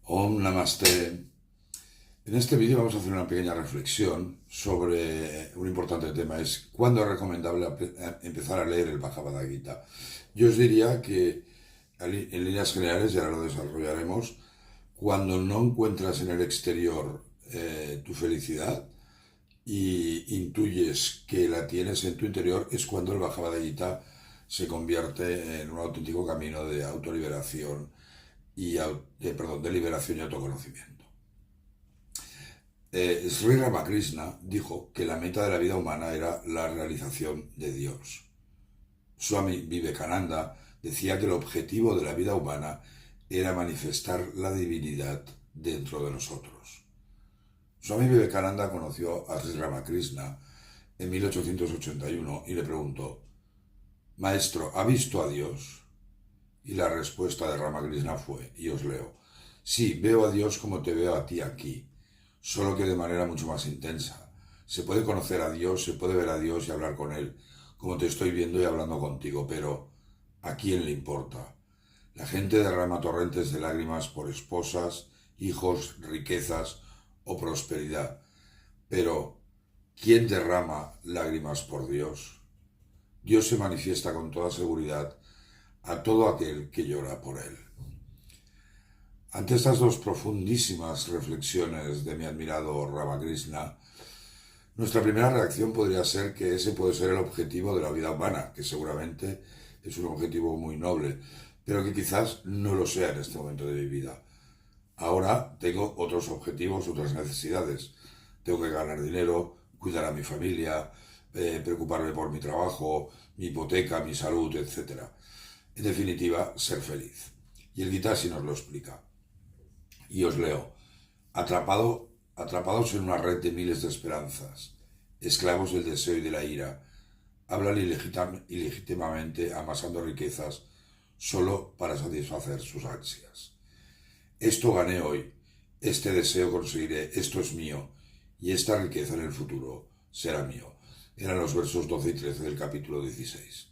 Om Namaste. En este vídeo vamos a hacer una pequeña reflexión sobre un importante tema. Es cuándo es recomendable empezar a leer el Bhagavad Gita. Yo os diría que en líneas generales, y ahora lo desarrollaremos, cuando no encuentras en el exterior tu felicidad y intuyes que la tienes en tu interior, es cuando el Bhagavad Gita se convierte en un auténtico camino de autoliberación de liberación y autoconocimiento. Sri Ramakrishna dijo que la meta de la vida humana era la realización de Dios. Swami Vivekananda decía que el objetivo de la vida humana era manifestar la divinidad dentro de nosotros. Swami Vivekananda conoció a Sri Ramakrishna en 1881 y le preguntó: Maestro, ¿ha visto a Dios? Y la respuesta de Ramakrishna fue, y os leo: sí, veo a Dios como te veo a ti aquí, solo que de manera mucho más intensa. Se puede conocer a Dios, se puede ver a Dios y hablar con Él, como te estoy viendo y hablando contigo, pero ¿a quién le importa? La gente derrama torrentes de lágrimas por esposas, hijos, riquezas o prosperidad, pero ¿quién derrama lágrimas por Dios? Dios se manifiesta con toda seguridad a todo aquel que llora por Él. Ante estas dos profundísimas reflexiones de mi admirado Ramakrishna, nuestra primera reacción podría ser que ese puede ser el objetivo de la vida humana, que seguramente es un objetivo muy noble, pero que quizás no lo sea en este momento de mi vida. Ahora tengo otros objetivos, otras necesidades. Tengo que ganar dinero, cuidar a mi familia, preocuparme por mi trabajo, mi hipoteca, mi salud, etc. En definitiva, ser feliz. Y el Gita así nos lo explica. Y os leo: atrapados en una red de miles de esperanzas, esclavos del deseo y de la ira, hablan ilegítimamente amasando riquezas solo para satisfacer sus ansias. Esto gané hoy, este deseo conseguiré, esto es mío, y esta riqueza en el futuro será mío. Eran los versos 12 y 13 del capítulo 16.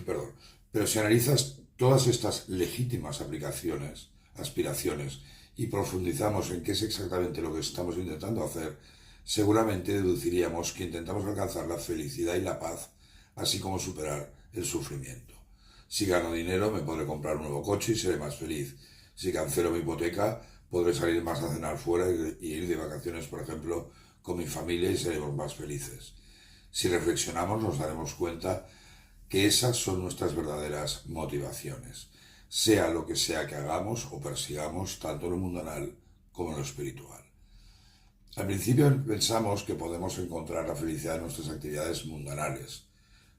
Perdón. Pero si analizas todas estas legítimas aspiraciones, y profundizamos en qué es exactamente lo que estamos intentando hacer, seguramente deduciríamos que intentamos alcanzar la felicidad y la paz, así como superar el sufrimiento. Si gano dinero, me podré comprar un nuevo coche y seré más feliz. Si cancelo mi hipoteca, podré salir más a cenar fuera y ir de vacaciones, por ejemplo, con mi familia y seremos más felices. Si reflexionamos, nos daremos cuenta que esas son nuestras verdaderas motivaciones, sea lo que sea que hagamos o persigamos, tanto en lo mundanal como en lo espiritual. Al principio pensamos que podemos encontrar la felicidad en nuestras actividades mundanales.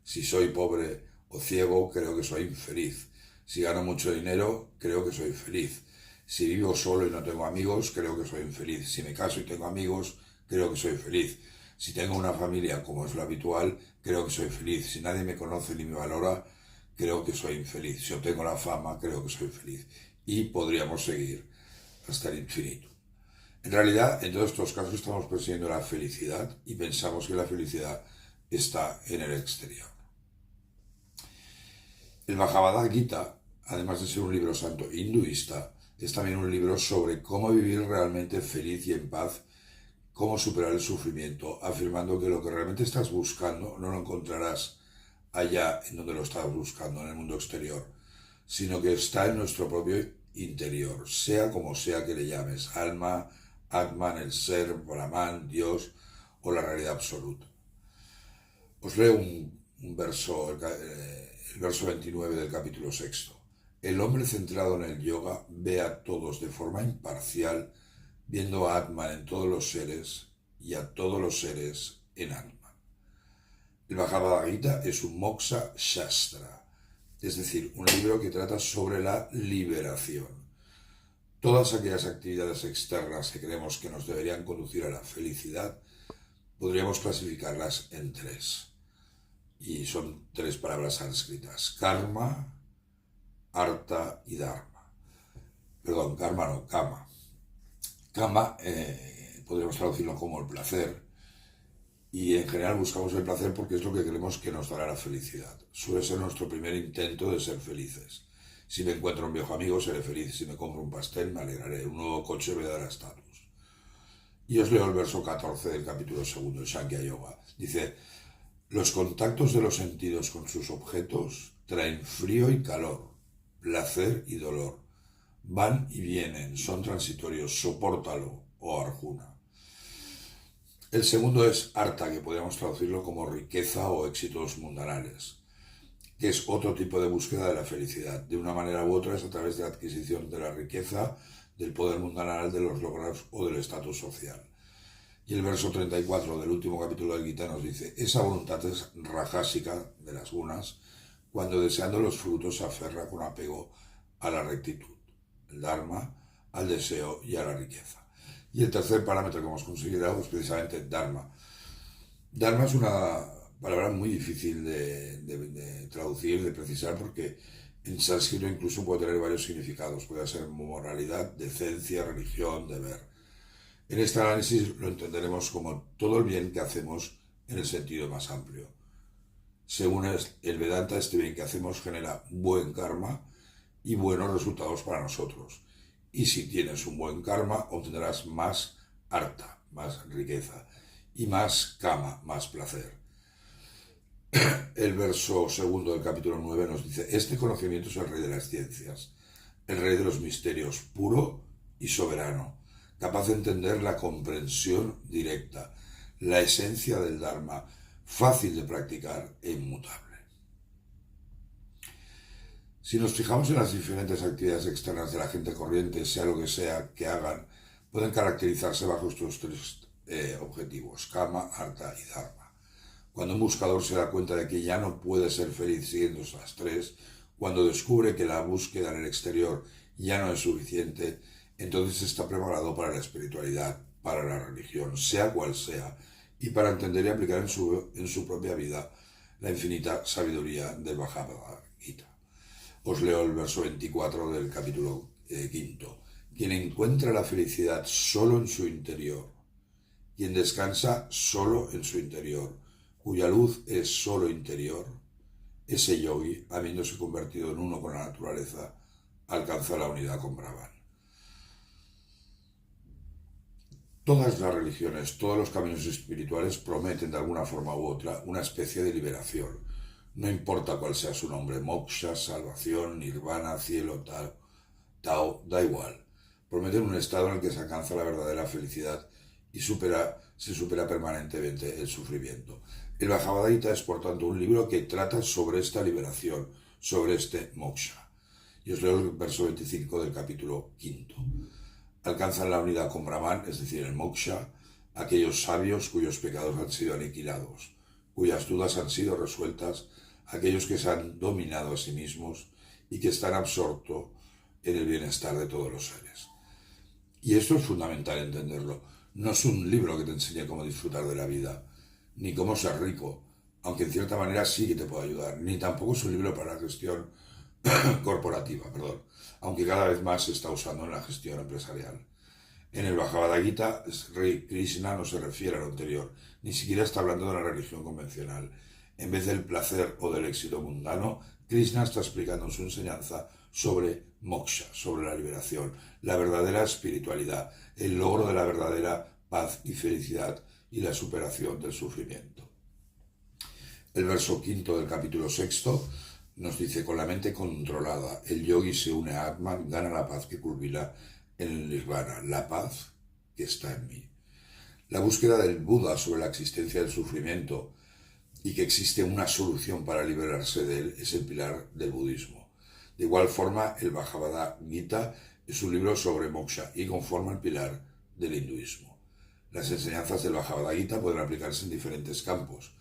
Si soy pobre o ciego, creo que soy infeliz. Si gano mucho dinero, creo que soy feliz. Si vivo solo y no tengo amigos, creo que soy infeliz. Si me caso y tengo amigos, creo que soy feliz. Si tengo una familia, como es lo habitual, creo que soy feliz. Si nadie me conoce ni me valora, creo que soy infeliz. Si obtengo la fama, creo que soy feliz. Y podríamos seguir hasta el infinito. En realidad, en todos estos casos estamos persiguiendo la felicidad y pensamos que la felicidad está en el exterior. El Bhagavad Gita, además de ser un libro santo hinduista, es también un libro sobre cómo vivir realmente feliz y en paz, cómo superar el sufrimiento, afirmando que lo que realmente estás buscando no lo encontrarás allá en donde lo estás buscando, en el mundo exterior, sino que está en nuestro propio interior, sea como sea que le llames, alma, Atman, el ser, Brahman, Dios o la realidad absoluta. Os leo un verso, el verso 29 del capítulo 6. El hombre centrado en el yoga ve a todos de forma imparcial, viendo a Atman en todos los seres y a todos los seres en Atman. El Bhagavad Gita es un moksha shastra, es decir, un libro que trata sobre la liberación. Todas aquellas actividades externas que creemos que nos deberían conducir a la felicidad, podríamos clasificarlas en tres. Y son tres palabras sánscritas: karma, artha y dharma. Perdón, karma no, kama. Kama podríamos traducirlo como el placer, y en general buscamos el placer porque es lo que creemos que nos dará la felicidad. Suele ser nuestro primer intento de ser felices. Si me encuentro un viejo amigo, seré feliz. Si me compro un pastel, me alegraré. Un nuevo coche me dará estatus. Y os leo el verso 14 del capítulo segundo, de Sankhya Yoga. Dice, los contactos de los sentidos con sus objetos traen frío y calor, placer y dolor. Van y vienen, son transitorios, sopórtalo, oh Arjuna. El segundo es arta, que podríamos traducirlo como riqueza o éxitos mundanales, que es otro tipo de búsqueda de la felicidad. De una manera u otra es a través de la adquisición de la riqueza, del poder mundanal, de los logros o del estatus social. Y el verso 34 del último capítulo del Gita nos dice, esa voluntad es rajásica de las gunas, cuando deseando los frutos se aferra con apego a la rectitud, el dharma, al deseo y a la riqueza. Y el tercer parámetro que hemos considerado es precisamente dharma. Dharma es una palabra muy difícil de traducir, de precisar, porque en sánscrito incluso puede tener varios significados. Puede ser moralidad, decencia, religión, deber. En este análisis lo entenderemos como todo el bien que hacemos en el sentido más amplio. Según el Vedanta, este bien que hacemos genera buen karma y buenos resultados para nosotros. Y si tienes un buen karma, obtendrás más arta, más riqueza, y más kama, más placer. El verso segundo del capítulo 9 nos dice, este conocimiento es el rey de las ciencias, el rey de los misterios, puro y soberano, capaz de entender la comprensión directa, la esencia del Dharma, fácil de practicar e inmutable. Si nos fijamos en las diferentes actividades externas de la gente corriente, sea lo que sea que hagan, pueden caracterizarse bajo estos tres objetivos, kama, arta y dharma. Cuando un buscador se da cuenta de que ya no puede ser feliz siguiendo estas tres, cuando descubre que la búsqueda en el exterior ya no es suficiente, entonces está preparado para la espiritualidad, para la religión, sea cual sea, y para entender y aplicar en su propia vida la infinita sabiduría del Bhagavad Gita. Os leo el verso 24 del capítulo quinto. Quien encuentra la felicidad solo en su interior, quien descansa solo en su interior, cuya luz es solo interior, ese yogi, habiéndose convertido en uno con la naturaleza, alcanza la unidad con Brahman. Todas las religiones, todos los caminos espirituales prometen de alguna forma u otra una especie de liberación. No importa cuál sea su nombre, moksha, salvación, nirvana, cielo, Tao, da igual. Prometen un estado en el que se alcanza la verdadera felicidad y se supera permanentemente el sufrimiento. El Bhagavad Gita es, por tanto, un libro que trata sobre esta liberación, sobre este moksha. Y os leo el verso 25 del capítulo quinto. Alcanzan la unidad con Brahman, es decir, el moksha, aquellos sabios cuyos pecados han sido aniquilados, cuyas dudas han sido resueltas, aquellos que se han dominado a sí mismos y que están absortos en el bienestar de todos los seres. Y esto es fundamental entenderlo. No es un libro que te enseñe cómo disfrutar de la vida, ni cómo ser rico, aunque en cierta manera sí que te puede ayudar, ni tampoco es un libro para la gestión corporativa, aunque cada vez más se está usando en la gestión empresarial. En el Bhagavad Gita, Sri Krishna no se refiere a lo anterior, ni siquiera está hablando de la religión convencional. En vez del placer o del éxito mundano, Krishna está explicando su enseñanza sobre moksha, sobre la liberación, la verdadera espiritualidad, el logro de la verdadera paz y felicidad y la superación del sufrimiento. El verso quinto del capítulo sexto nos dice, con la mente controlada, el yogi se une a Atman, gana la paz que culmina en el nirvana, la paz que está en mí. La búsqueda del Buda sobre la existencia del sufrimiento y que existe una solución para liberarse de él es el pilar del budismo. De igual forma, el Bhagavad Gita es un libro sobre moksha y conforma el pilar del hinduismo. Las enseñanzas del Bhagavad Gita pueden aplicarse en diferentes campos: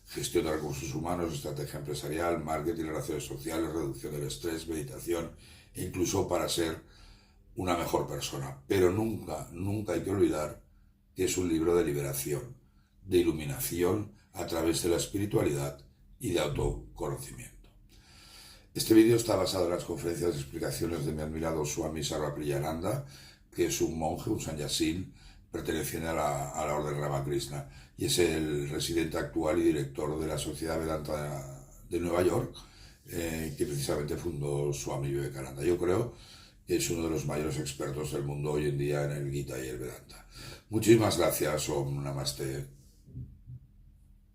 gestión de recursos humanos, estrategia empresarial, marketing, relaciones sociales, reducción del estrés, meditación e incluso para ser una mejor persona. Pero nunca, nunca hay que olvidar que es un libro de liberación, de iluminación a través de la espiritualidad y de autoconocimiento. Este vídeo está basado en las conferencias y explicaciones de mi admirado Swami Sarvapriyananda, que es un monje, un sannyasin, perteneciente a la Orden Ramakrishna, y es el residente actual y director de la Sociedad Vedanta de Nueva York, que precisamente fundó Swami Vivekananda. Yo creo que es uno de los mayores expertos del mundo hoy en día en el Gita y el Vedanta. Muchísimas gracias, Om Namaste.